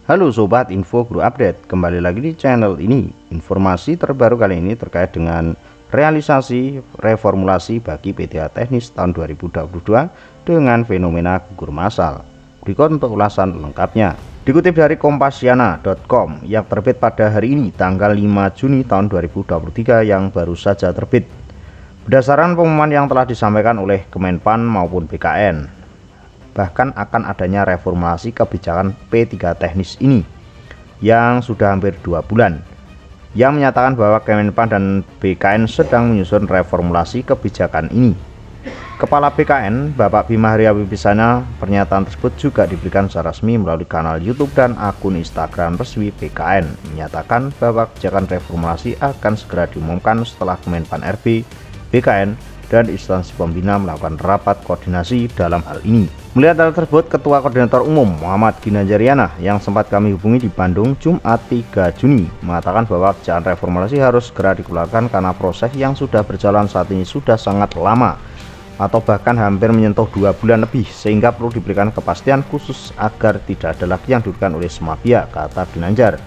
Halo Sobat Info Guru Update, kembali lagi di channel ini. Informasi terbaru kali ini terkait dengan realisasi reformulasi bagi PTA Teknis tahun 2022 dengan fenomena gugur massal. Berikut untuk ulasan lengkapnya. Dikutip dari kompasiana.com yang terbit pada hari ini tanggal 5 Juni tahun 2023 yang baru saja terbit. Berdasarkan pengumuman yang telah disampaikan oleh Kemenpan maupun BKN, bahkan akan adanya reformulasi kebijakan P3 teknis ini yang sudah hampir 2 bulan, yang menyatakan bahwa Kemenpan dan BKN sedang menyusun reformulasi kebijakan ini. Kepala BKN Bapak Bima Arya Wibisana, pernyataan tersebut juga diberikan secara resmi melalui kanal YouTube dan akun Instagram resmi BKN, menyatakan bahwa kebijakan reformulasi akan segera diumumkan setelah Kemenpan RB, BKN, dan instansi pembina melakukan rapat koordinasi dalam hal ini. Melihat hal tersebut, Ketua Koordinator Umum Muhammad Ginanjar yang sempat kami hubungi di Bandung Jumat 3 Juni mengatakan bahwa kebijakan reformulasi harus segera dikeluarkan karena proses yang sudah berjalan saat ini sudah sangat lama atau bahkan hampir menyentuh 2 bulan lebih, sehingga perlu diberikan kepastian khusus agar tidak ada lagi yang dirugikan oleh semua pihak, kata Ginanjar.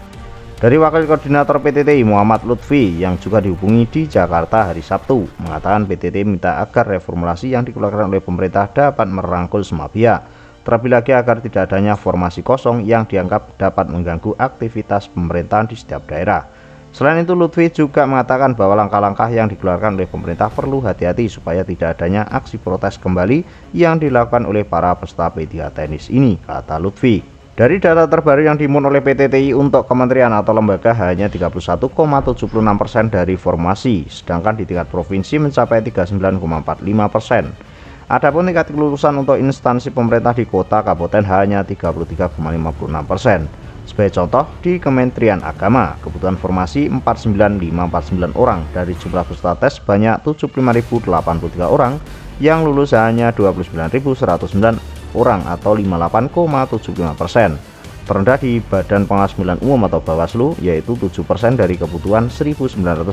Dari Wakil Koordinator PTTI Muhammad Lutfi yang juga dihubungi di Jakarta hari Sabtu, mengatakan PTTI minta agar reformulasi yang dikeluarkan oleh pemerintah dapat merangkul semua pihak, terlebih lagi agar tidak adanya formasi kosong yang dianggap dapat mengganggu aktivitas pemerintahan di setiap daerah. Selain itu, Lutfi juga mengatakan bahwa langkah-langkah yang dikeluarkan oleh pemerintah perlu hati-hati supaya tidak adanya aksi protes kembali yang dilakukan oleh para peserta P3 teknis ini, kata Lutfi. Dari data terbaru yang diimpun oleh PTTI untuk kementerian atau lembaga hanya 31,76% dari formasi, sedangkan di tingkat provinsi mencapai 39,45%. Adapun tingkat kelulusan untuk instansi pemerintah di kota kabupaten hanya 33,56%. Sebagai contoh, di Kementerian Agama, kebutuhan formasi 49549 orang, dari jumlah peserta tes banyak 75.083 orang, yang lulus hanya 29.109 orang atau 58,75%. Terendah di Badan Pengawas Pemilihan Umum atau Bawaslu, yaitu 7% dari kebutuhan 1964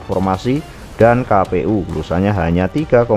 formasi, dan KPU lulusannya hanya 3,85%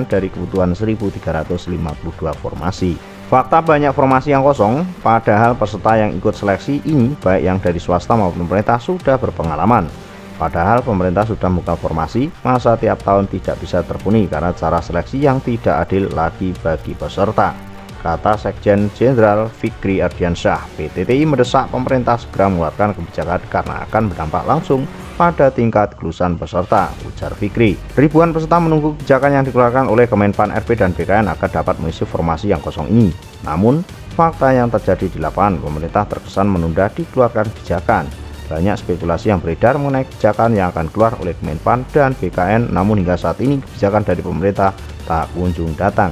dari kebutuhan 1352 formasi. Fakta banyak formasi yang kosong, padahal peserta yang ikut seleksi ini baik yang dari swasta maupun pemerintah sudah berpengalaman. Padahal pemerintah sudah membuka formasi, masa tiap tahun tidak bisa terpenuhi karena cara seleksi yang tidak adil lagi bagi peserta, kata Sekjen Jenderal Fikri Ardiansyah. PTTI mendesak pemerintah segera mengeluarkan kebijakan karena akan berdampak langsung pada tingkat kelulusan peserta, ujar Fikri. Ribuan peserta menunggu kebijakan yang dikeluarkan oleh Kemenpan RB dan BKN agar dapat mengisi formasi yang kosong ini. Namun, fakta yang terjadi di lapangan, pemerintah terkesan menunda dikeluarkan kebijakan. Banyak spekulasi yang beredar mengenai kebijakan yang akan keluar oleh Kemenpan dan BKN, namun hingga saat ini kebijakan dari pemerintah tak kunjung datang.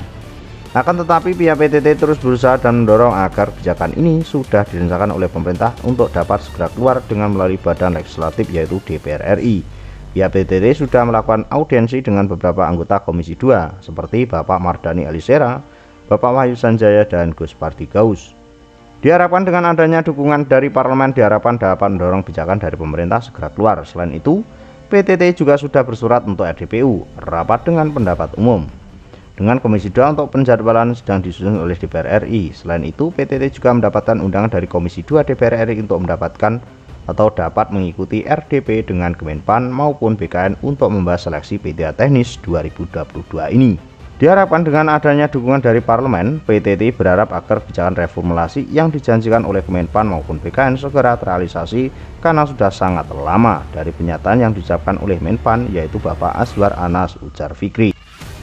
Akan tetapi pihak PTT terus berusaha dan mendorong agar kebijakan ini sudah direncanakan oleh pemerintah untuk dapat segera keluar dengan melalui badan legislatif yaitu DPR RI. Pihak PTT sudah melakukan audiensi dengan beberapa anggota Komisi 2 seperti Bapak Mardani Alisera, Bapak Wahyu Sanjaya, dan Gus Pardi Gaus. Diharapkan dengan adanya dukungan dari parlemen, diharapkan dapat mendorong kebijakan dari pemerintah segera keluar. Selain itu, PTT juga sudah bersurat untuk RDPU, rapat dengan pendapat umum, dengan Komisi 2 untuk penjadwalan sedang disusun oleh DPR RI. Selain itu, PTT juga mendapatkan undangan dari Komisi 2 DPR RI untuk mendapatkan atau dapat mengikuti RDP dengan Kemenpan maupun BKN untuk membahas seleksi PTA Teknis 2022 ini. Diharapkan dengan adanya dukungan dari parlemen, PTT berharap agar kebijakan reformulasi yang dijanjikan oleh Kemenpan maupun BKN segera terrealisasi karena sudah sangat lama dari pernyataan yang diucapkan oleh Menpan, yaitu Bapak Azwar Anas, ujar Fikri.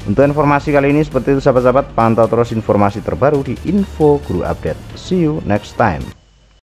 Untuk informasi kali ini seperti itu sahabat-sahabat, pantau terus informasi terbaru di Info Guru Update. See you next time.